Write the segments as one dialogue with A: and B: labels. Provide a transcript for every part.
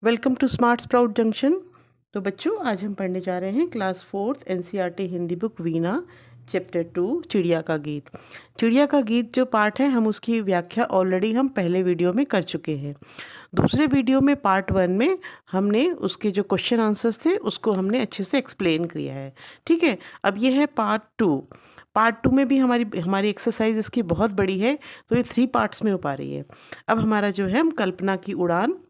A: Welcome to smart sprout junction. तो बच्चों, आज हम पढ़ने जा रहे हैं class fourth NCERT Hindi book Veena chapter 2 चिड़िया का गीत। चिड़िया का गीत जो पार्ट है, हम उसकी व्याख्या ऑलरेडी हम पहले वीडियो में कर चुके हैं। दूसरे वीडियो में पार्ट 1 में हमने उसके जो क्वेश्चन आंसर्स थे उसको हमने अच्छे से एक्सप्लेन किया है। ठीक है, अब ये है पार्ट 2। पार्ट 2 में भी हमारी हमारी एक्सरसाइज इसकी बहुत बड़ी है, तो ये 3 पार्ट्स में हो पा रही है। अब हमारा जो है, हम कल्पना की उड़ान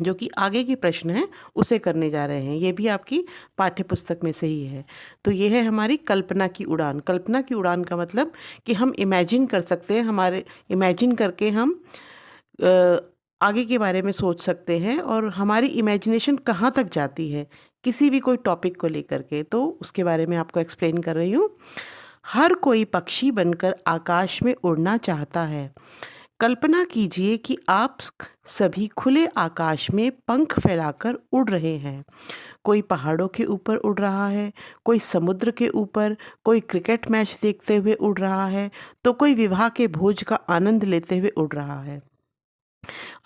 A: जो कि आगे के प्रश्न हैं उसे करने जा रहे हैं। ये भी आपकी पाठ्य पुस्तक में से ही है। तो ये है हमारी कल्पना की उड़ान। कल्पना की उड़ान का मतलब कि हम इमेजिन कर सकते हैं, हमारे इमेजिन करके हम अ, आगे के बारे में सोच सकते हैं और हमारी इमेजिनेशन कहाँ तक जाती है किसी भी कोई टॉपिक को लेकर के, तो उसके बारे में आपको एक्सप्लेन कर रही हूँ। हर कोई पक्षी बनकर आकाश में उड़ना चाहता है। कल्पना कीजिए कि आप सभी खुले आकाश में पंख फैलाकर उड़ रहे हैं। कोई पहाड़ों के ऊपर उड़ रहा है, कोई समुद्र के ऊपर, कोई क्रिकेट मैच देखते हुए उड़ रहा है, तो कोई विवाह के भोज का आनंद लेते हुए उड़ रहा है।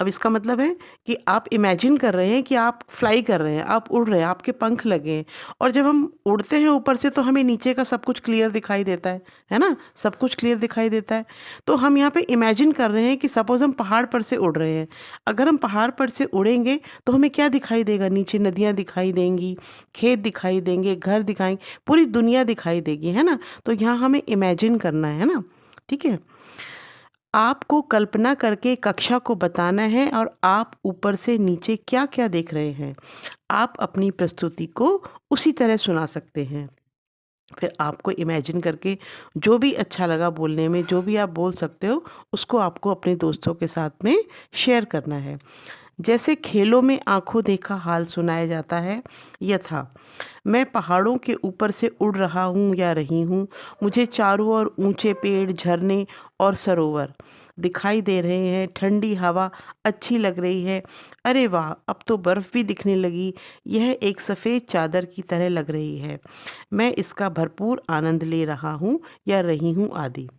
A: अब इसका मतलब है कि आप इमेजिन कर रहे हैं कि आप फ्लाई कर रहे हैं, आप उड़ रहे हैं, आपके पंख लगे हैं। और जब हम उड़ते हैं ऊपर से तो हमें नीचे का सब कुछ क्लियर दिखाई देता है ना? सब कुछ क्लियर दिखाई देता है। तो हम यहाँ पे इमेजिन कर रहे हैं कि सपोज़ हम पहाड़ पर से उड़ रहे हैं। अगर हम पहाड़ पर से उड़ेंगे तो हमें क्या दिखाई देगा? नीचे नदियाँ दिखाई देंगी, खेत दिखाई देंगे, घर दिखाएँ, पूरी दुनिया दिखाई देगी, है ना? तो यहाँ हमें इमेजिन करना है ना? ठीक है? आपको कल्पना करके कक्षा को बताना है और आप ऊपर से नीचे क्या-क्या देख रहे हैं। आप अपनी प्रस्तुति को उसी तरह सुना सकते हैं। फिर आपको इमेजिन करके जो भी अच्छा लगा बोलने में, जो भी आप बोल सकते हो, उसको आपको अपने दोस्तों के साथ में शेयर करना है। जैसे खेलों में आँखों देखा हाल सुनाया जाता है, यथा मैं पहाड़ों के ऊपर से उड़ रहा हूँ या रही हूँ। मुझे चारों ओर ऊंचे पेड़, झरने और सरोवर दिखाई दे रहे हैं। ठंडी हवा अच्छी लग रही है। अरे वाह! अब तो बर्फ़ भी दिखने लगी। यह एक सफ़ेद चादर की तरह लग रही है। मैं इसका भरपूर आनंद ले रहा हूँ या रही हूँ आदि।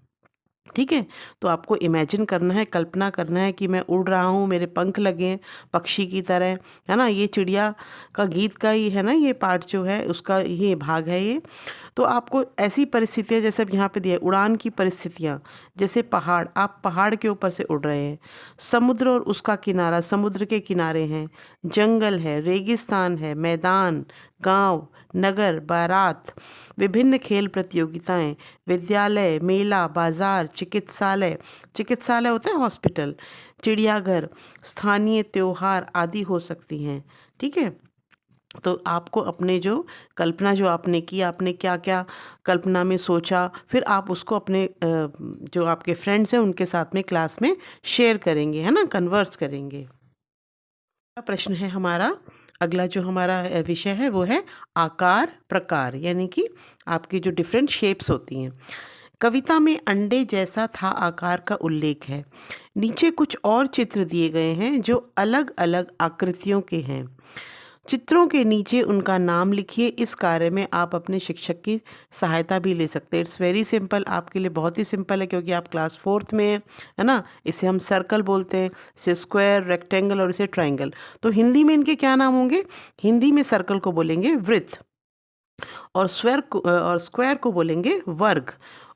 A: ठीक है? तो आपको इमेजिन करना है, कल्पना करना है कि मैं उड़ रहा हूँ, मेरे पंख लगे हैं पक्षी की तरह, है ना? ये चिड़िया का गीत का ही है ना, ये पार्ट जो है उसका ये भाग है ये। तो आपको ऐसी परिस्थितियाँ, जैसे अब यहाँ पे दिया है, उड़ान की परिस्थितियाँ, जैसे पहाड़, आप पहाड़ के ऊपर से उड़ रहे हैं। समुद्र और उसका किनारा, समुद्र के किनारे हैं। जंगल है, रेगिस्तान है, मैदान, गाँव, नगर, बारात, विभिन्न खेल प्रतियोगिताएँ, विद्यालय, मेला, बाजार, चिकित्सालय, चिकित्सालय होता है हॉस्पिटल, चिड़ियाघर, स्थानीय त्योहार आदि हो सकती हैं। ठीक है? तो आपको अपने जो कल्पना जो आपने की, आपने क्या-क्या कल्पना में सोचा, फिर आप उसको अपने जो आपके फ्रेंड्स हैं उनके साथ में क्लास में शेयर करेंगे, है ना? कन्वर्स करेंगे। अगला प्रश्न है हमारा, अगला जो हमारा विषय है वो है आकार प्रकार, यानी कि आपकी जो डिफरेंट शेप्स होती हैं। कविता में अंडे जैसा था आकार का उल्लेख है। नीचे कुछ और चित्र दिए गए हैं जो अलग अलग आकृतियों के हैं। चित्रों के नीचे उनका नाम लिखिए। इस कार्य में आप अपने शिक्षक की सहायता भी ले सकते हैं। इट्स वेरी सिंपल, आपके लिए बहुत ही सिंपल है क्योंकि आप क्लास फोर्थ में हैं, है ना? इसे हम सर्कल बोलते हैं, इसे स्क्वायर, रेक्टेंगल और इसे ट्राइंगल। तो हिंदी में इनके क्या नाम होंगे? हिंदी में सर्कल को बोलेंगे वृत्त, और स्क्वायर को बोलेंगे वर्ग,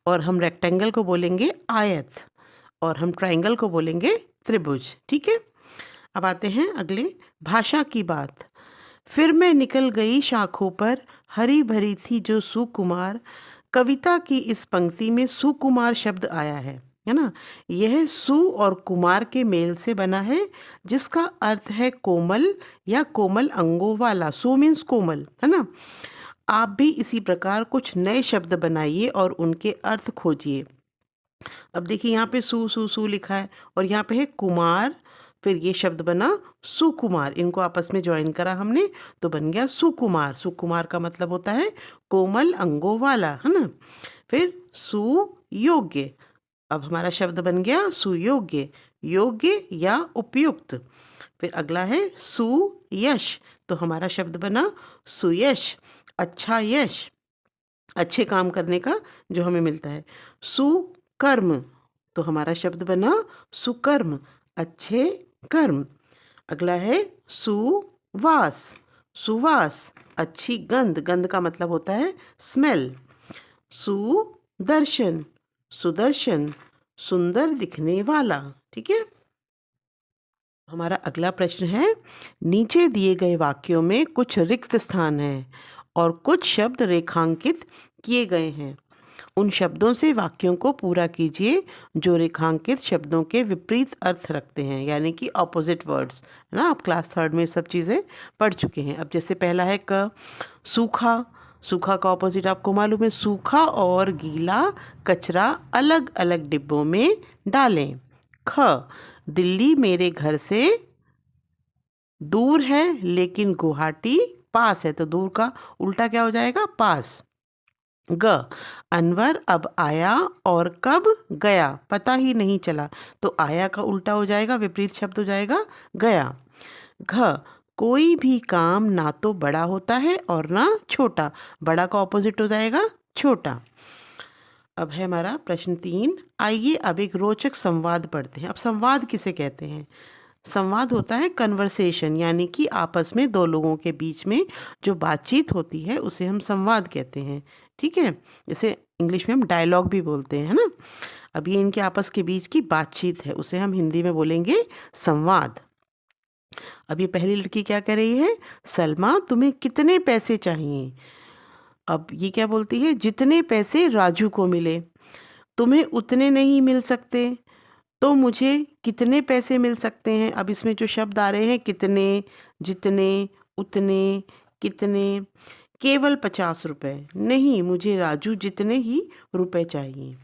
A: और हम रेक्टेंगल को बोलेंगे आयत, और हम ट्राइंगल को बोलेंगे त्रिभुज। ठीक है? अब आते हैं अगले, भाषा की बात। फिर मैं निकल गई शाखों पर, हरी भरी थी जो सुकुमार। कविता की इस पंक्ति में सुकुमार शब्द आया है ना? यह सु और कुमार के मेल से बना है, जिसका अर्थ है कोमल या कोमल अंगों वाला। सु मीन्स कोमल, है ना? आप भी इसी प्रकार कुछ नए शब्द बनाइए और उनके अर्थ खोजिए। अब देखिए, यहाँ पे सु लिखा है और यहाँ पे है कुमार, फिर ये शब्द बना सुकुमार। इनको आपस में ज्वाइन करा हमने तो बन गया सुकुमार। सुकुमार का मतलब होता है कोमल अंगों वाला, है ना? फिर सुयोग्य, अब हमारा शब्द बन गया सुयोग्य, योग्य या उपयुक्त। फिर अगला है सुयश, तो हमारा शब्द बना सुयश, अच्छा यश, अच्छे काम करने का जो हमें मिलता है। सुकर्म, तो हमारा शब्द बना सुकर्म, अच्छे कर्म। अगला है सुवास। सुवास, अच्छी गंध, गंध का मतलब होता है स्मेल। सुदर्शन, सुदर्शन, सुंदर दिखने वाला। ठीक है। हमारा अगला प्रश्न है, नीचे दिए गए वाक्यों में कुछ रिक्त स्थान हैं और कुछ शब्द रेखांकित किए गए हैं। उन शब्दों से वाक्यों को पूरा कीजिए जो रेखांकित शब्दों के विपरीत अर्थ रखते हैं, यानी कि ऑपोजिट वर्ड्स, है ना। आप क्लास थर्ड में सब चीज़ें पढ़ चुके हैं। अब जैसे पहला है क, सूखा। सूखा का ऑपोजिट आपको मालूम है, सूखा और गीला कचरा अलग अलग डिब्बों में डालें। ख, दिल्ली मेरे घर से दूर है लेकिन गुवाहाटी पास है, तो दूर का उल्टा क्या हो जाएगा, पास। ग, अनवर अब आया और कब गया पता ही नहीं चला, तो आया का उल्टा हो जाएगा, विपरीत शब्द हो जाएगा गया। घ, कोई भी काम ना तो बड़ा होता है और ना छोटा, बड़ा का ऑपोजिट हो जाएगा छोटा। अब है हमारा प्रश्न 3। आइए अब एक रोचक संवाद पढ़ते हैं। अब संवाद किसे कहते हैं? संवाद होता है कन्वर्सेशन, यानी कि आपस में दो लोगों के बीच में जो बातचीत होती है उसे हम संवाद कहते हैं। ठीक है। जैसे इंग्लिश में हम डायलॉग भी बोलते हैं, है ना। अब ये इनके आपस के बीच की बातचीत है, उसे हम हिंदी में बोलेंगे संवाद। अब ये पहली लड़की क्या कह रही है, सलमा तुम्हें कितने पैसे चाहिए? अब ये क्या बोलती है, जितने पैसे राजू को मिले। तुम्हें उतने नहीं मिल सकते, तो मुझे कितने पैसे मिल सकते हैं? अब इसमें जो शब्द आ रहे हैं, कितने, जितने, उतने, कितने, केवल 50 रुपये नहीं, मुझे राजू जितने ही रुपए चाहिए।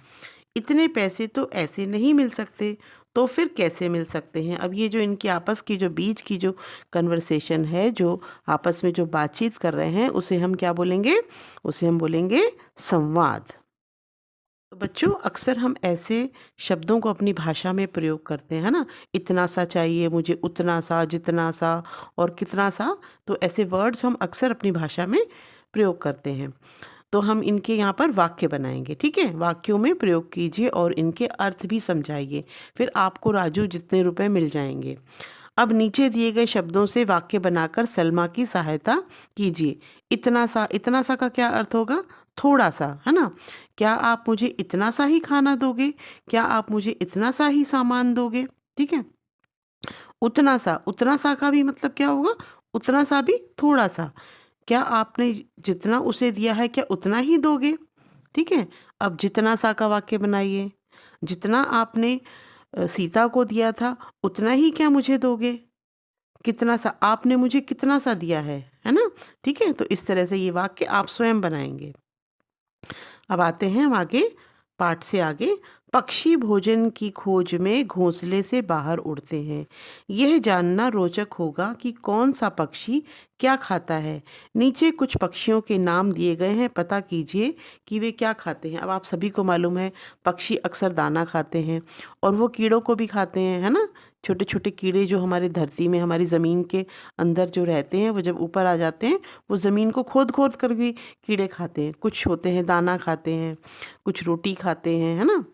A: इतने पैसे तो ऐसे नहीं मिल सकते, तो फिर कैसे मिल सकते हैं? अब ये जो इनकी आपस की जो बीच की जो कन्वर्सेशन है, जो आपस में जो बातचीत कर रहे हैं, उसे हम क्या बोलेंगे? उसे हम बोलेंगे संवाद। तो बच्चों, अक्सर हम ऐसे शब्दों को अपनी भाषा में प्रयोग करते हैं, है ना। इतना सा चाहिए मुझे, उतना सा, जितना सा और कितना सा, तो ऐसे वर्ड्स हम अक्सर अपनी भाषा में प्रयोग करते हैं। तो हम इनके यहाँ पर वाक्य बनाएंगे। ठीक है। वाक्यों में प्रयोग कीजिए और इनके अर्थ भी समझाइए, फिर आपको राजू जितने रुपए मिल जाएंगे। अब नीचे दिए गए शब्दों से वाक्य बनाकर सलमा की सहायता कीजिए। इतना सा का क्या अर्थ होगा? थोड़ा सा, है ना। क्या आप मुझे इतना सा ही खाना दोगे? क्या आप मुझे इतना सा ही सामान दोगे? ठीक है। उतना सा का भी मतलब क्या होगा? उतना सा भी थोड़ा सा। क्या आपने जितना उसे दिया है क्या उतना ही दोगे? ठीक है। अब जितना सा का वाक्य बनाइए। जितना आपने सीता को दिया था उतना ही क्या मुझे दोगे? कितना सा, आपने मुझे कितना सा दिया है ना। ठीक है। तो इस तरह से ये वाक्य आप स्वयं बनाएंगे। अब आते हैं हम आगे, पाठ से आगे। पक्षी भोजन की खोज में घोंसले से बाहर उड़ते हैं। यह जानना रोचक होगा कि कौन सा पक्षी क्या खाता है। नीचे कुछ पक्षियों के नाम दिए गए हैं, पता कीजिए कि वे क्या खाते हैं। अब आप सभी को मालूम है पक्षी अक्सर दाना खाते हैं और वो कीड़ों को भी खाते हैं, है ना। छोटे छोटे कीड़े जो हमारे धरती में, हमारी ज़मीन के अंदर जो रहते हैं, वो जब ऊपर आ जाते हैं वो ज़मीन को खोद खोद कर भी कीड़े खाते हैं। कुछ होते हैं दाना खाते हैं, कुछ रोटी खाते हैं, है ना।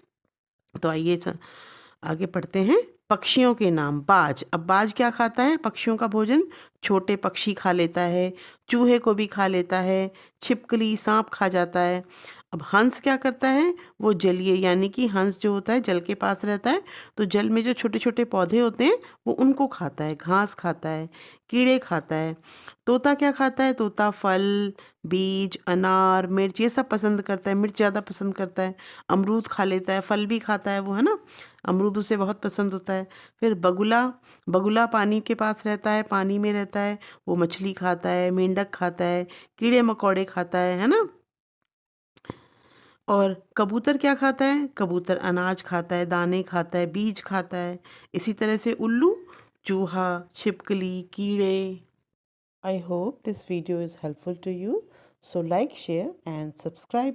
A: तो आइए आगे पढ़ते हैं। पक्षियों के नाम। बाज। अब बाज क्या खाता है? पक्षियों का भोजन छोटे पक्षी खा लेता है, चूहे को भी खा लेता है, छिपकली, सांप खा जाता है। अब हंस क्या करता है? वो जलीय, यानी कि हंस जो होता है जल के पास रहता है, तो जल में जो छोटे छोटे पौधे होते हैं वो उनको खाता है, घास खाता है, कीड़े खाता है। तोता क्या खाता है? तोता फल, बीज, अनार, मिर्च ये सब पसंद करता है, मिर्च ज़्यादा पसंद करता है। अमरूद खा लेता है, फल भी खाता है वो, है ना। अमरूद उसे बहुत पसंद होता है। फिर बगुला, बगुला पानी के पास रहता है, पानी में रहता है, वो मछली खाता है, मेंढक खाता है, कीड़े मकोड़े खाता है ना। और कबूतर क्या खाता है? कबूतर अनाज खाता है, दाने खाता है, बीज खाता है। इसी तरह से उल्लू चूहा, छिपकली, कीड़े। I hope this video is helpful to you. So like, share and subscribe.